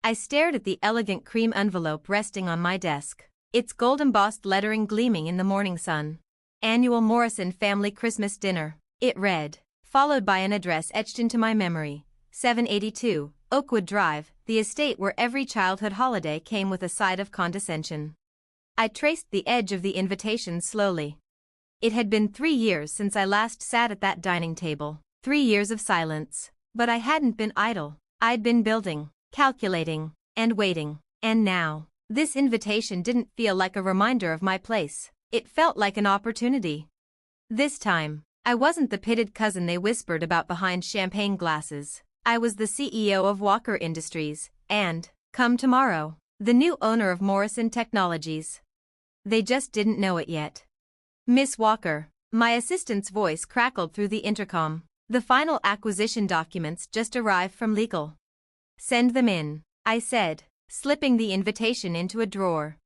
I stared at the elegant cream envelope resting on my desk, its gold-embossed lettering gleaming in the morning sun. Annual Morrison Family Christmas Dinner, it read, followed by an address etched into my memory, 782, Oakwood Drive, the estate where every childhood holiday came with a side of condescension. I traced the edge of the invitation slowly. It had been 3 years since I last sat at that dining table, 3 years of silence, but I hadn't been idle. I'd been building, calculating, and waiting, and now, this invitation didn't feel like a reminder of my place, it felt like an opportunity. This time, I wasn't the pitted cousin they whispered about behind champagne glasses. I was the CEO of Walker Industries, and, come tomorrow, the new owner of Morrison Technologies. They just didn't know it yet. Miss Walker, my assistant's voice crackled through the intercom. The final acquisition documents just arrived from legal. Send them in, I said, slipping the invitation into a drawer.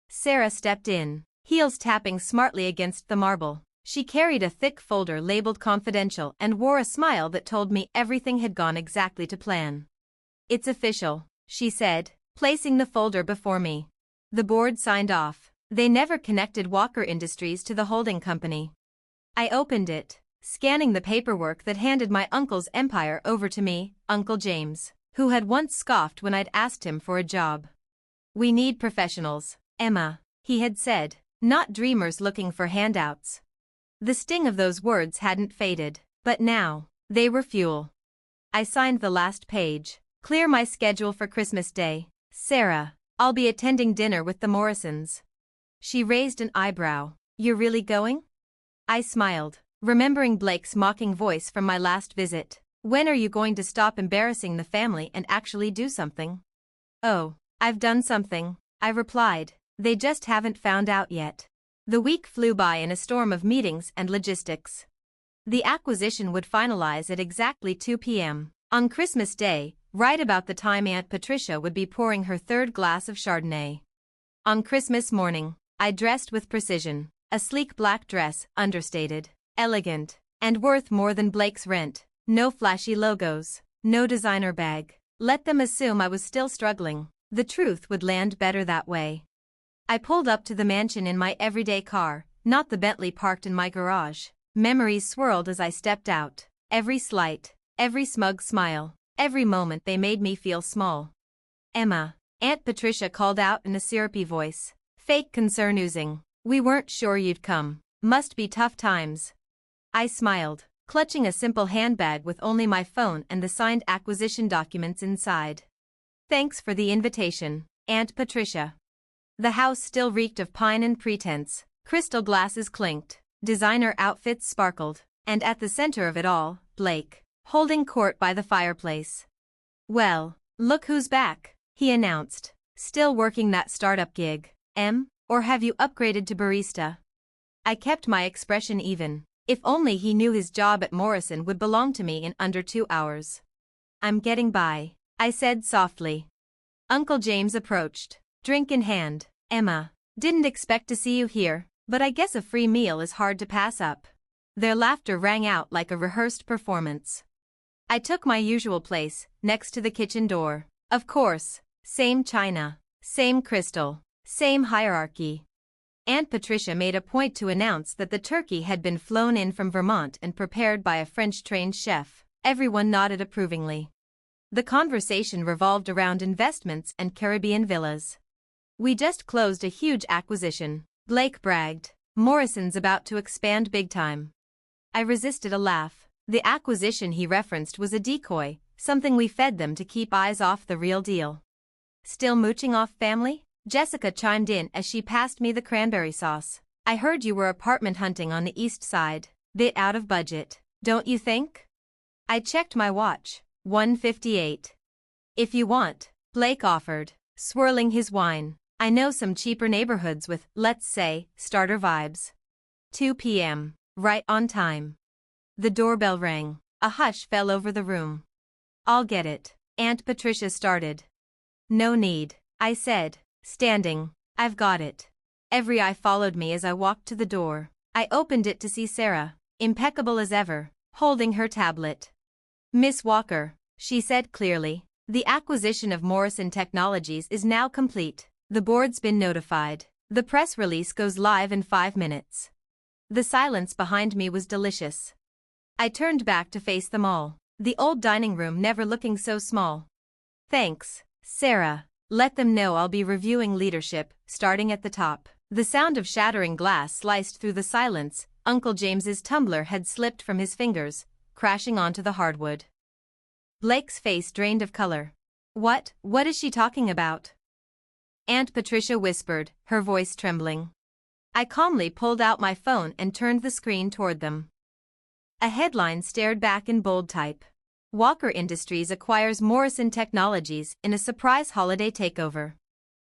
Sarah stepped in, heels tapping smartly against the marble. She carried a thick folder labeled confidential and wore a smile that told me everything had gone exactly to plan. It's official, she said, placing the folder before me. The board signed off. They never connected Walker Industries to the holding company. I opened it, scanning the paperwork that handed my uncle's empire over to me, Uncle James, who had once scoffed when I'd asked him for a job. We need professionals, Emma, he had said, not dreamers looking for handouts. The sting of those words hadn't faded, but now, they were fuel. I signed the last page. Clear my schedule for Christmas Day, Sarah. I'll be attending dinner with the Morrisons. She raised an eyebrow. You're really going? I smiled, remembering Blake's mocking voice from my last visit. When are you going to stop embarrassing the family and actually do something? Oh, I've done something, I replied. They just haven't found out yet. The week flew by in a storm of meetings and logistics. The acquisition would finalize at exactly 2 p.m. on Christmas Day, right about the time Aunt Patricia would be pouring her third glass of Chardonnay. On Christmas morning, I dressed with precision, a sleek black dress, understated, elegant, and worth more than Blake's rent. No flashy logos, no designer bag. Let them assume I was still struggling. The truth would land better that way. I pulled up to the mansion in my everyday car, not the Bentley parked in my garage. Memories swirled as I stepped out. Every slight, every smug smile, every moment they made me feel small. Emma, Aunt Patricia called out in a syrupy voice. Fake concern oozing. We weren't sure you'd come. Must be tough times. I smiled, clutching a simple handbag with only my phone and the signed acquisition documents inside. Thanks for the invitation, Aunt Patricia. The house still reeked of pine and pretense. Crystal glasses clinked, designer outfits sparkled, and at the center of it all, Blake, holding court by the fireplace. Well, look who's back, he announced. Still working that startup gig, or have you upgraded to barista? I kept my expression even. If only he knew his job at Morrison would belong to me in under 2 hours. I'm getting by, I said softly. Uncle James approached, drink in hand. Emma, didn't expect to see you here, but I guess a free meal is hard to pass up. Their laughter rang out like a rehearsed performance. I took my usual place, next to the kitchen door. Of course, same china, same crystal, same hierarchy. Aunt Patricia made a point to announce that the turkey had been flown in from Vermont and prepared by a French-trained chef. Everyone nodded approvingly. The conversation revolved around investments and Caribbean villas. We just closed a huge acquisition, Blake bragged. Morrison's about to expand big time. I resisted a laugh. The acquisition he referenced was a decoy, something we fed them to keep eyes off the real deal. Still mooching off family? Jessica chimed in as she passed me the cranberry sauce. I heard you were apartment hunting on the east side. Bit out of budget, don't you think? I checked my watch. 1:58. If you want, Blake offered, swirling his wine. I know some cheaper neighborhoods with, let's say, starter vibes. 2 p.m. Right on time. The doorbell rang. A hush fell over the room. I'll get it, Aunt Patricia started. No need, I said, standing. I've got it. Every eye followed me as I walked to the door. I opened it to see Sarah, impeccable as ever, holding her tablet. Miss Walker, she said clearly, The acquisition of Morrison Technologies is now complete. The board's been notified. The press release goes live in 5 minutes. The silence behind me was delicious. I turned back to face them all. The old dining room never looking so small. Thanks, Sarah. Let them know I'll be reviewing leadership, starting at the top. The sound of shattering glass sliced through the silence. Uncle James's tumbler had slipped from his fingers, crashing onto the hardwood. Blake's face drained of color. What is she talking about? Aunt Patricia whispered, her voice trembling. I calmly pulled out my phone and turned the screen toward them. A headline stared back in bold type. Walker Industries acquires Morrison Technologies in a surprise holiday takeover.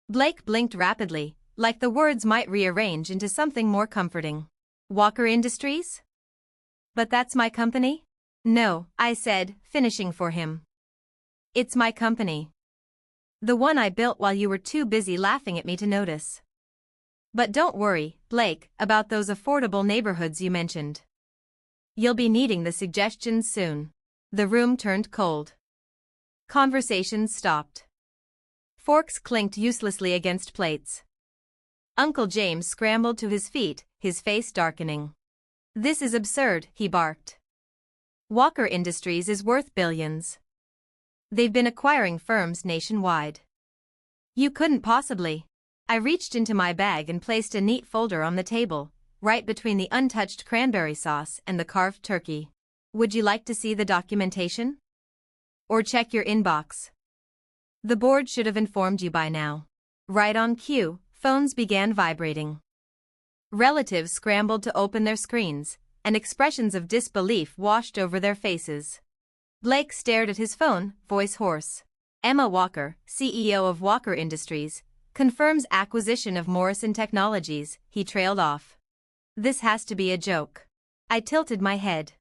Blake blinked rapidly, like the words might rearrange into something more comforting. Walker Industries? But that's my company? No, I said, finishing for him. It's my company. The one I built while you were too busy laughing at me to notice. But don't worry, Blake, about those affordable neighborhoods you mentioned. You'll be needing the suggestions soon. The room turned cold. Conversations stopped. Forks clinked uselessly against plates. Uncle James scrambled to his feet, his face darkening. This is absurd, he barked. Walker Industries is worth billions. They've been acquiring firms nationwide. You couldn't possibly. I reached into my bag and placed a neat folder on the table, right between the untouched cranberry sauce and the carved turkey. Would you like to see the documentation? Or check your inbox? The board should have informed you by now. Right on cue, phones began vibrating. Relatives scrambled to open their screens, and expressions of disbelief washed over their faces. Blake stared at his phone, voice hoarse. Emma Walker, CEO of Walker Industries, confirms acquisition of Morrison Technologies, he trailed off. This has to be a joke. I tilted my head.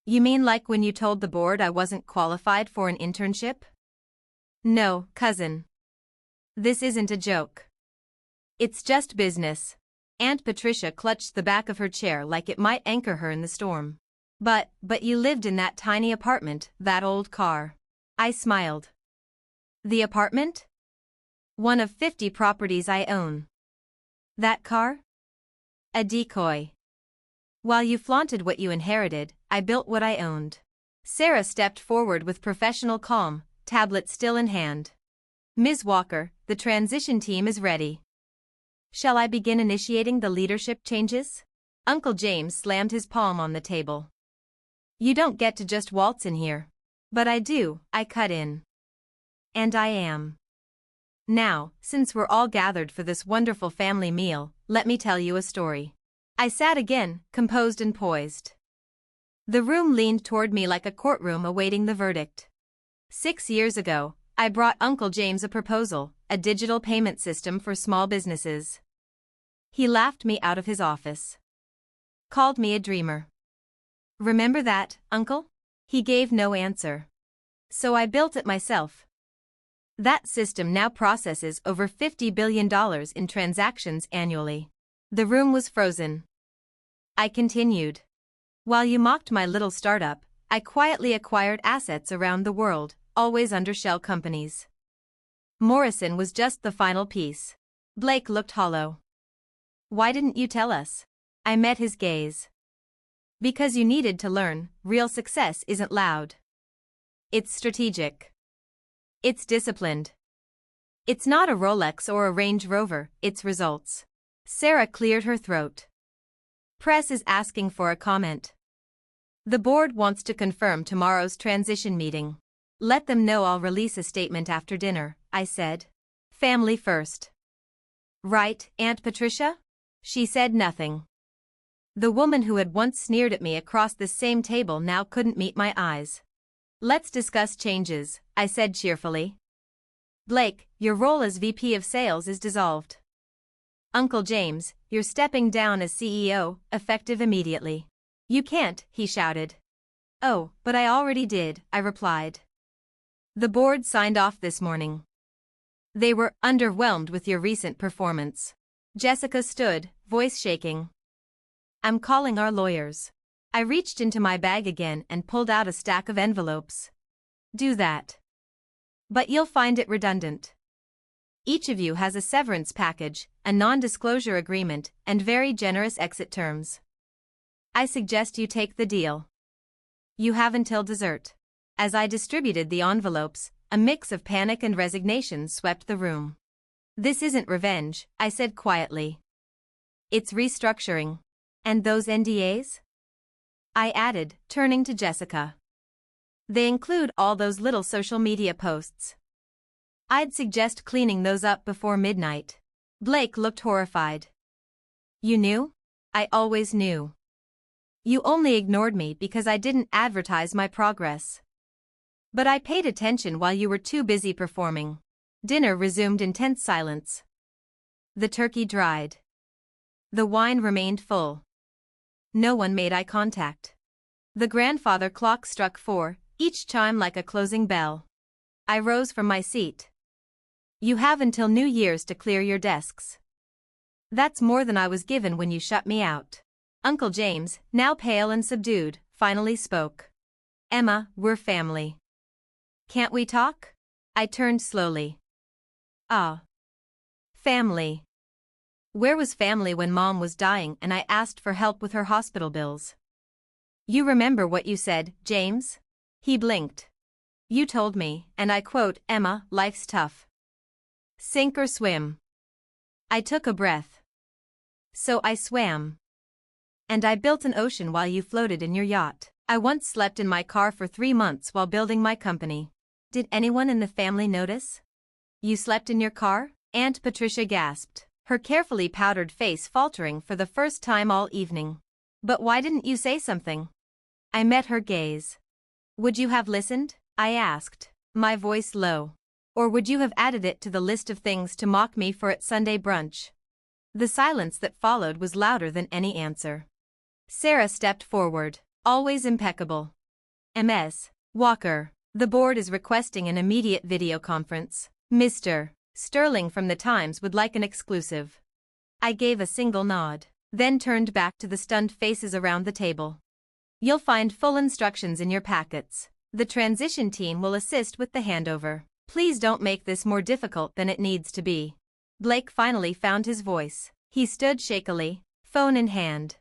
You mean like when you told the board I wasn't qualified for an internship? No, cousin. This isn't a joke. It's just business. Aunt Patricia clutched the back of her chair like it might anchor her in the storm. But you lived in that tiny apartment, that old car. I smiled. The apartment? One of 50 properties I own. That car? A decoy. While you flaunted what you inherited, I built what I owned. Sarah stepped forward with professional calm, tablet still in hand. Ms. Walker, the transition team is ready. Shall I begin initiating the leadership changes? Uncle James slammed his palm on the table. You don't get to just waltz in here. But I do, I cut in. And I am. Now, since we're all gathered for this wonderful family meal, let me tell you a story. I sat again, composed and poised. The room leaned toward me like a courtroom awaiting the verdict. 6 years ago, I brought Uncle James a proposal, a digital payment system for small businesses. He laughed me out of his office. Called me a dreamer. Remember that, Uncle? He gave no answer. So I built it myself. That system now processes over $50 billion in transactions annually. The room was frozen. I continued. While you mocked my little startup, I quietly acquired assets around the world, always under shell companies. Morrison was just the final piece. Blake looked hollow. Why didn't you tell us? I met his gaze. Because you needed to learn, real success isn't loud. It's strategic. It's disciplined. It's not a Rolex or a Range Rover, it's results. Sarah cleared her throat. Press is asking for a comment. The board wants to confirm tomorrow's transition meeting. Let them know I'll release a statement after dinner, I said. Family first. Right, Aunt Patricia? She said nothing. The woman who had once sneered at me across this same table now couldn't meet my eyes. Let's discuss changes, I said cheerfully. Blake, your role as VP of Sales is dissolved. Uncle James, you're stepping down as CEO, effective immediately. You can't, he shouted. Oh, but I already did, I replied. The board signed off this morning. They were underwhelmed with your recent performance. Jessica stood, voice shaking. I'm calling our lawyers. I reached into my bag again and pulled out a stack of envelopes. Do that. But you'll find it redundant. Each of you has a severance package, a non-disclosure agreement, and very generous exit terms. I suggest you take the deal. You have until dessert. As I distributed the envelopes, a mix of panic and resignation swept the room. This isn't revenge, I said quietly. It's restructuring. And those NDAs? I added, turning to Jessica. They include all those little social media posts. I'd suggest cleaning those up before midnight. Blake looked horrified. You knew? I always knew. You only ignored me because I didn't advertise my progress. But I paid attention while you were too busy performing. Dinner resumed in tense silence. The turkey dried. The wine remained full. No one made eye contact. The grandfather clock struck 4, each chime like a closing bell. I rose from my seat. You have until New Year's to clear your desks. That's more than I was given when you shut me out. Uncle James, now pale and subdued, finally spoke. Emma, we're family. Can't we talk? I turned slowly. Ah. Family. Where was family when Mom was dying and I asked for help with her hospital bills? You remember what you said, James? He blinked. You told me, and I quote, Emma, life's tough. Sink or swim. I took a breath. So I swam. And I built an ocean while you floated in your yacht. I once slept in my car for 3 months while building my company. Did anyone in the family notice? You slept in your car? Aunt Patricia gasped, her carefully powdered face faltering for the first time all evening. But why didn't you say something? I met her gaze. Would you have listened? I asked, my voice low. Or would you have added it to the list of things to mock me for at Sunday brunch? The silence that followed was louder than any answer. Sarah stepped forward, always impeccable. Ms. Walker, the board is requesting an immediate video conference. Mr. Sterling from the Times would like an exclusive. I gave a single nod, then turned back to the stunned faces around the table. You'll find full instructions in your packets. The transition team will assist with the handover. Please don't make this more difficult than it needs to be. Blake finally found his voice. He stood shakily, phone in hand.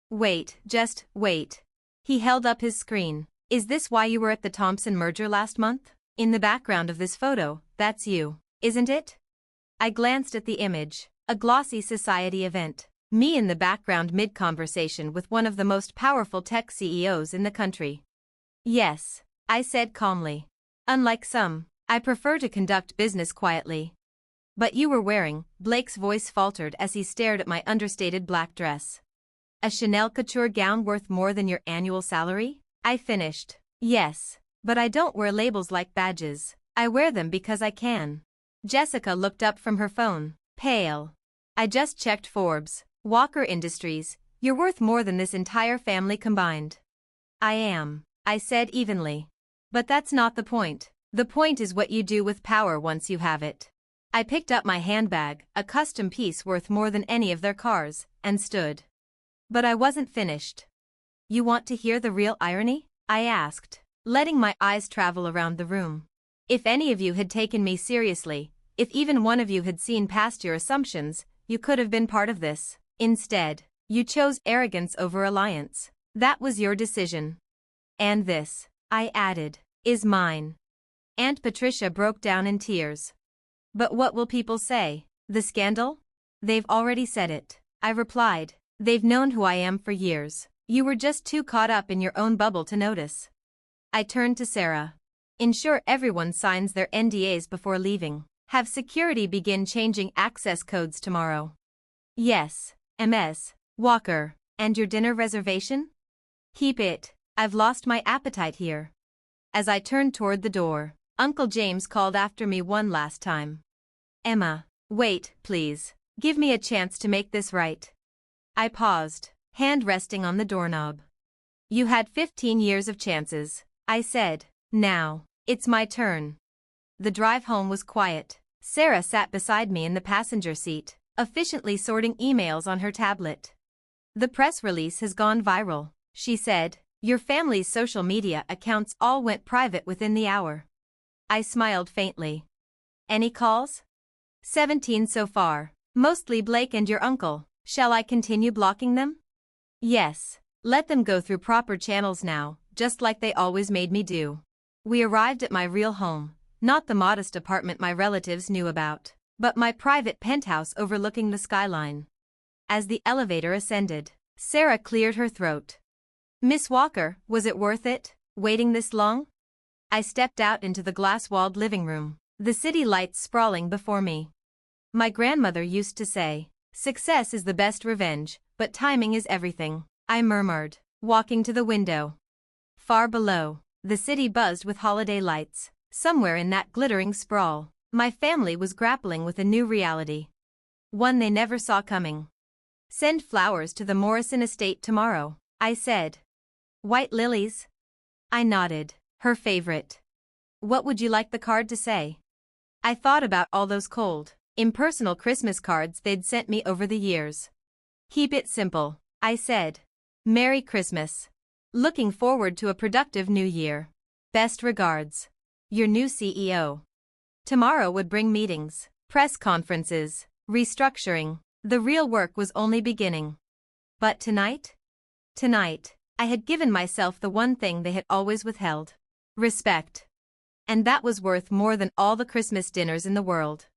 Wait, just wait. He held up his screen. Is this why you were at the Thompson merger last month? In the background of this photo, that's you, isn't it? I glanced at the image, a glossy society event. Me in the background mid-conversation with one of the most powerful tech CEOs in the country. Yes, I said calmly. Unlike some, I prefer to conduct business quietly. But you were wearing, Blake's voice faltered as he stared at my understated black dress. A Chanel couture gown worth more than your annual salary? I finished. Yes, but I don't wear labels like badges. I wear them because I can. Jessica looked up from her phone, pale. I just checked Forbes. Walker Industries, you're worth more than this entire family combined. I am, I said evenly. But that's not the point. The point is what you do with power once you have it. I picked up my handbag, a custom piece worth more than any of their cars, and stood. But I wasn't finished. You want to hear the real irony? I asked, letting my eyes travel around the room. If any of you had taken me seriously, if even one of you had seen past your assumptions, you could have been part of this. Instead, you chose arrogance over alliance. That was your decision. And this, I added, is mine. Aunt Patricia broke down in tears. But what will people say? The scandal? They've already said it, I replied. They've known who I am for years. You were just too caught up in your own bubble to notice. I turned to Sarah. Ensure everyone signs their NDAs before leaving. Have security begin changing access codes tomorrow. Yes. Ms. Walker, and your dinner reservation? Keep it, I've lost my appetite here. As I turned toward the door, Uncle James called after me one last time. Emma, wait, please. Give me a chance to make this right. I paused, hand resting on the doorknob. You had 15 years of chances, I said. Now, it's my turn. The drive home was quiet. Sarah sat beside me in the passenger seat, efficiently sorting emails on her tablet. The press release has gone viral, she said. Your family's social media accounts all went private within the hour. I smiled faintly. Any calls? 17 so far. Mostly Blake and your uncle. Shall I continue blocking them? Yes. Let them go through proper channels now, just like they always made me do. We arrived at my real home, not the modest apartment my relatives knew about, but my private penthouse overlooking the skyline. As the elevator ascended, Sarah cleared her throat. Miss Walker, was it worth it, waiting this long? I stepped out into the glass-walled living room, the city lights sprawling before me. My grandmother used to say, "Success is the best revenge, but timing is everything," I murmured, walking to the window. Far below, the city buzzed with holiday lights. Somewhere in that glittering sprawl, my family was grappling with a new reality. One they never saw coming. Send flowers to the Morrison estate tomorrow, I said. White lilies? I nodded, her favorite. What would you like the card to say? I thought about all those cold, impersonal Christmas cards they'd sent me over the years. Keep it simple, I said. Merry Christmas. Looking forward to a productive new year. Best regards. Your new CEO. Tomorrow would bring meetings, press conferences, restructuring. The real work was only beginning. But tonight? Tonight, I had given myself the one thing they had always withheld. Respect. And that was worth more than all the Christmas dinners in the world.